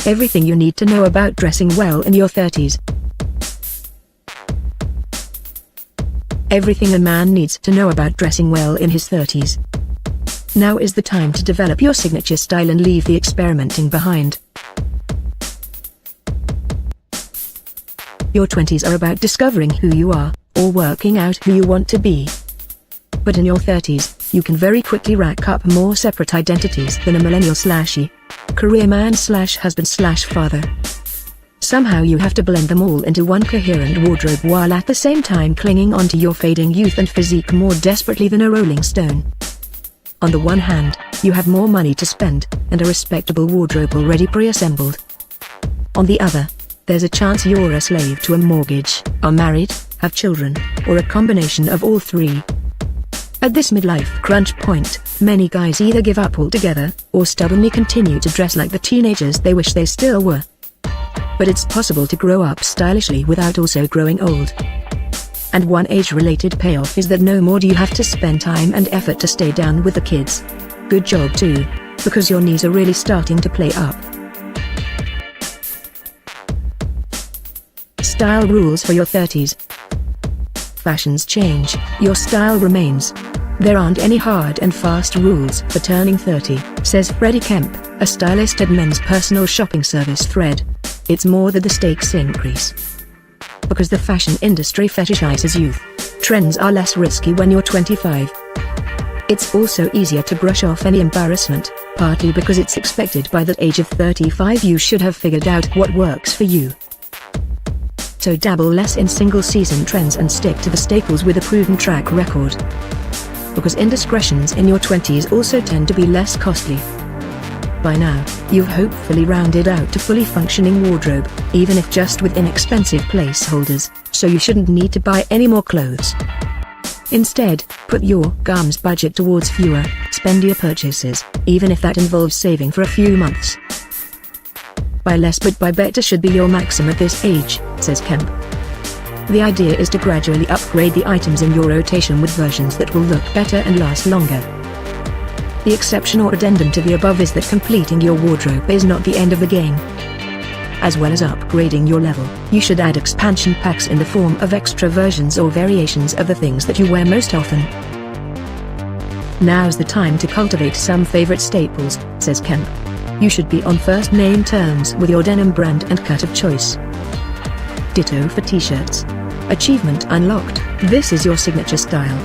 Everything you need to know about dressing well in your 30s. Everything a man needs to know about dressing well in his 30s. Now is the time to develop your signature style and leave the experimenting behind. Your 20s are about discovering who you are, or working out who you want to be. But in your 30s, you can very quickly rack up more separate identities than a millennial/y, career man/husband/father. Somehow you have to blend them all into one coherent wardrobe while at the same time clinging onto your fading youth and physique more desperately than a rolling stone. On the one hand, you have more money to spend, and a respectable wardrobe already pre-assembled. On the other, there's a chance you're a slave to a mortgage, are married, have children, or a combination of all three. At this midlife crunch point, many guys either give up altogether, or stubbornly continue to dress like the teenagers they wish they still were. But it's possible to grow up stylishly without also growing old. And one age-related payoff is that no more do you have to spend time and effort to stay down with the kids. Good job too, because your knees are really starting to play up. Style rules for your 30s. Fashions change, your style remains. There aren't any hard and fast rules for turning 30, says Freddie Kemp, a stylist at Men's Personal Shopping Service Thread. It's more that the stakes increase. Because the fashion industry fetishizes youth, trends are less risky when you're 25. It's also easier to brush off any embarrassment, partly because it's expected by the age of 35 you should have figured out what works for you. So dabble less in single-season trends and stick to the staples with a proven track record. Because indiscretions in your 20s also tend to be less costly. By now, you've hopefully rounded out a fully functioning wardrobe, even if just with inexpensive placeholders, so you shouldn't need to buy any more clothes. Instead, put your garm's budget towards fewer, spendier purchases, even if that involves saving for a few months. Buy less but buy better should be your maxim at this age, says Kemp. The idea is to gradually upgrade the items in your rotation with versions that will look better and last longer. The exception or addendum to the above is that completing your wardrobe is not the end of the game. As well as upgrading your level, you should add expansion packs in the form of extra versions or variations of the things that you wear most often. Now's the time to cultivate some favorite staples, says Kemp. You should be on first name terms with your denim brand and cut of choice. Ditto for t-shirts. Achievement unlocked, this is your signature style.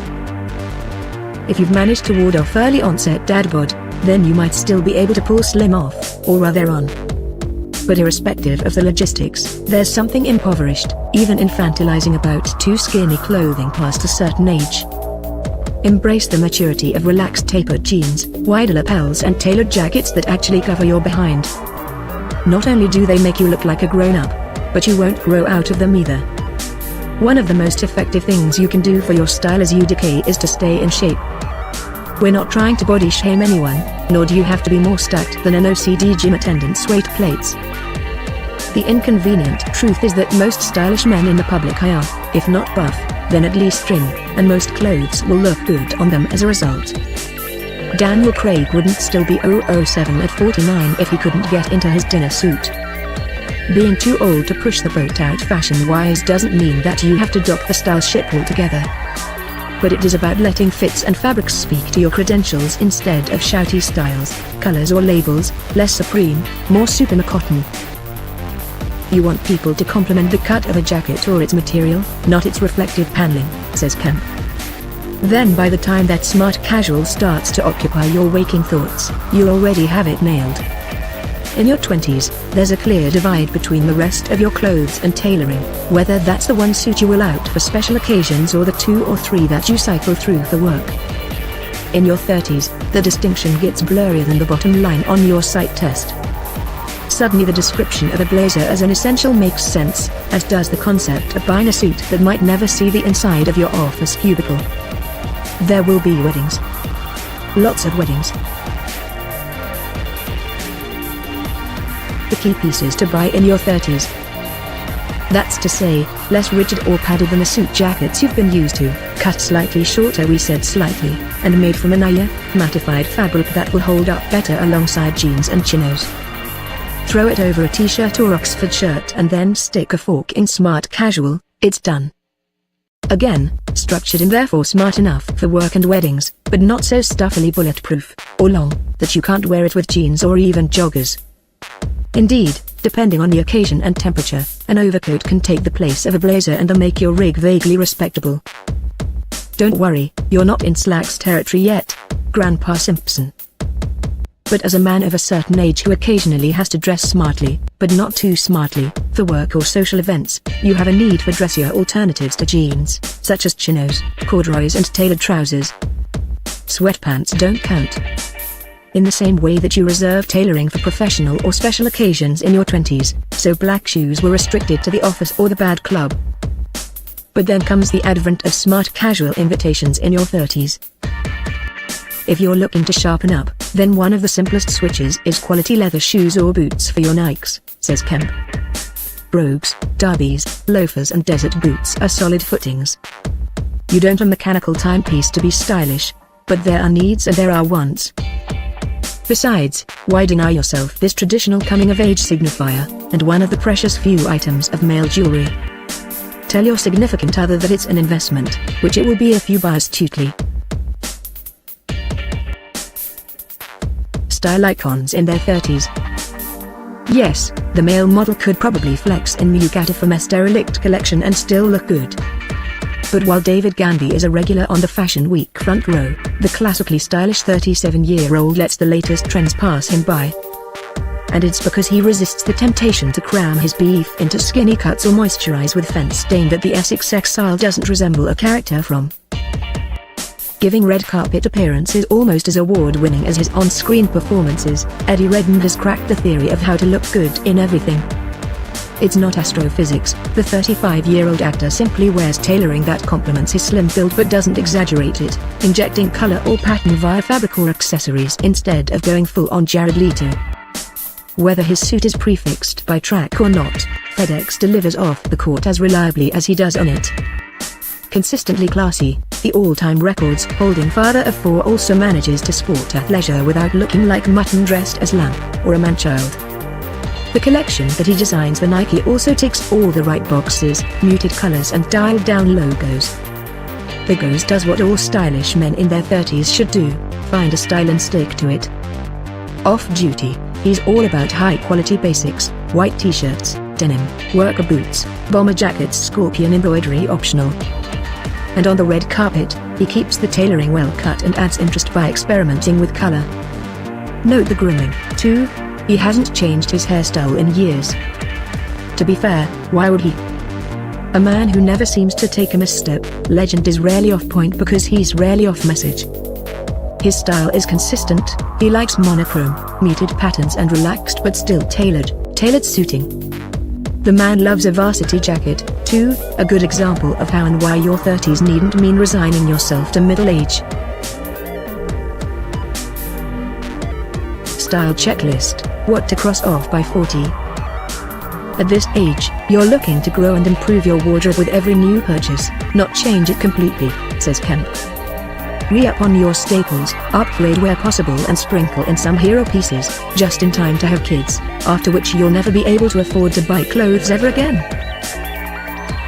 If you've managed to ward off early onset dad bod, then you might still be able to pull slim off, or rather on. But irrespective of the logistics, there's something impoverished, even infantilizing about too skinny clothing past a certain age. Embrace the maturity of relaxed tapered jeans, wider lapels and tailored jackets that actually cover your behind. Not only do they make you look like a grown-up, but you won't grow out of them either. One of the most effective things you can do for your style as you decay is to stay in shape. We're not trying to body shame anyone, nor do you have to be more stacked than an OCD gym attendant's weight plates. The inconvenient truth is that most stylish men in the public eye are, if not buff, then at least trim, and most clothes will look good on them as a result. Daniel Craig wouldn't still be 007 at 49 if he couldn't get into his dinner suit. Being too old to push the boat out fashion-wise doesn't mean that you have to dock the style ship altogether. But it is about letting fits and fabrics speak to your credentials instead of shouty styles, colors or labels, less supreme, more soup in the cotton. You want people to compliment the cut of a jacket or its material, not its reflective paneling, says Kemp. Then by the time that smart casual starts to occupy your waking thoughts, you'll already have it nailed. In your 20s, there's a clear divide between the rest of your clothes and tailoring, whether that's the one suit you will out for special occasions or the 2 or 3 that you cycle through for work. In your 30s, the distinction gets blurrier than the bottom line on your sight test. Suddenly the description of a blazer as an essential makes sense, as does the concept of buying a suit that might never see the inside of your office cubicle. There will be weddings. Lots of weddings. The key pieces to buy in your 30s. That's to say, less rigid or padded than the suit jackets you've been used to, cut slightly shorter, we said slightly, and made from a mattified fabric that will hold up better alongside jeans and chinos. Throw it over a t-shirt or Oxford shirt and then stick a fork in smart casual, it's done. Again, structured and therefore smart enough for work and weddings, but not so stuffily bulletproof, or long, that you can't wear it with jeans or even joggers. Indeed, depending on the occasion and temperature, an overcoat can take the place of a blazer and make your rig vaguely respectable. Don't worry, you're not in slacks territory yet, Grandpa Simpson. But as a man of a certain age who occasionally has to dress smartly, but not too smartly, for work or social events, you have a need for dressier alternatives to jeans, such as chinos, corduroys and tailored trousers. Sweatpants don't count. In the same way that you reserve tailoring for professional or special occasions in your 20s, so black shoes were restricted to the office or the bad club. But then comes the advent of smart casual invitations in your 30s. If you're looking to sharpen up, then one of the simplest switches is quality leather shoes or boots for your Nikes, says Kemp. Brogues, derbies, loafers and desert boots are solid footings. You don't want a mechanical timepiece to be stylish, but there are needs and there are wants. Besides, why deny yourself this traditional coming-of-age signifier, and one of the precious few items of male jewelry? Tell your significant other that it's an investment, which it will be if you buy astutely. Style icons in their 30s. Yes, the male model could probably flex in the Yukata from a derelict collection and still look good. But while David Ganby is a regular on the Fashion Week front row, the classically stylish 37-year-old lets the latest trends pass him by. And it's because he resists the temptation to cram his beef into skinny cuts or moisturize with fence stain that the Essex style doesn't resemble a character from. Giving red carpet appearances almost as award-winning as his on-screen performances, Eddie Redmayne has cracked the theory of how to look good in everything. It's not astrophysics, the 35-year-old actor simply wears tailoring that complements his slim build but doesn't exaggerate it, injecting color or pattern via fabric or accessories instead of going full-on Jared Leto. Whether his suit is prefixed by track or not, FedEx delivers off the court as reliably as he does on it. Consistently classy, the all-time records-holding father of four also manages to sport athleisure without looking like mutton dressed as lamb, or a man-child. The collection that he designs for Nike also ticks all the right boxes, muted colors and dialed-down logos. The Goes does what all stylish men in their 30s should do, find a style and stick to it. Off-duty, he's all about high-quality basics, white t-shirts, denim, worker boots, bomber jackets, scorpion embroidery optional. And on the red carpet, he keeps the tailoring well cut and adds interest by experimenting with color. Note the grooming, too. He hasn't changed his hairstyle in years. To be fair, why would he? A man who never seems to take a misstep, legend is rarely off point because he's rarely off message. His style is consistent, he likes monochrome, muted patterns and relaxed but still tailored suiting. The man loves a varsity jacket, too, a good example of how and why your 30s needn't mean resigning yourself to middle age. Style checklist, what to cross off by 40. At this age, you're looking to grow and improve your wardrobe with every new purchase, not change it completely, says Kemp. Re-up on your staples, upgrade where possible and sprinkle in some hero pieces, just in time to have kids, after which you'll never be able to afford to buy clothes ever again.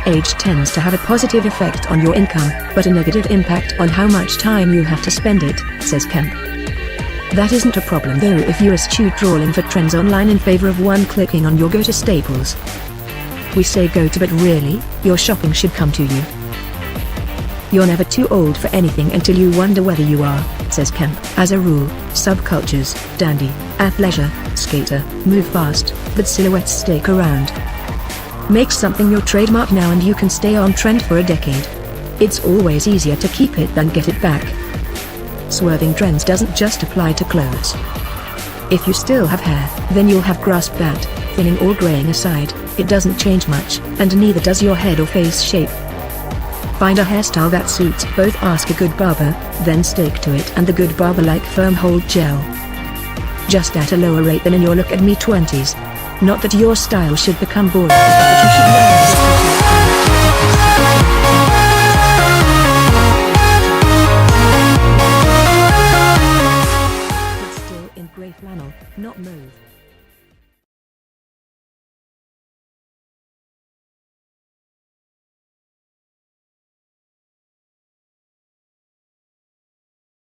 Age tends to have a positive effect on your income, but a negative impact on how much time you have to spend it, says Kemp. That isn't a problem though if you eschew trawling for trends online in favor of one-clicking on your go-to staples. We say go-to but really, your shopping should come to you. You're never too old for anything until you wonder whether you are, says Kemp. As a rule, subcultures, dandy, athleisure, skater, move fast, but silhouettes stick around. Make something your trademark now and you can stay on trend for a decade. It's always easier to keep it than get it back. Swerving trends doesn't just apply to clothes. If you still have hair, then you'll have grasped that, thinning or graying aside, it doesn't change much, and neither does your head or face shape. Find a hairstyle that suits both. Ask a good barber, then stick to it, and the good barber like firm hold gel. Just at a lower rate than in your look at me 20s. Not that your style should become boring, but you should learn. move.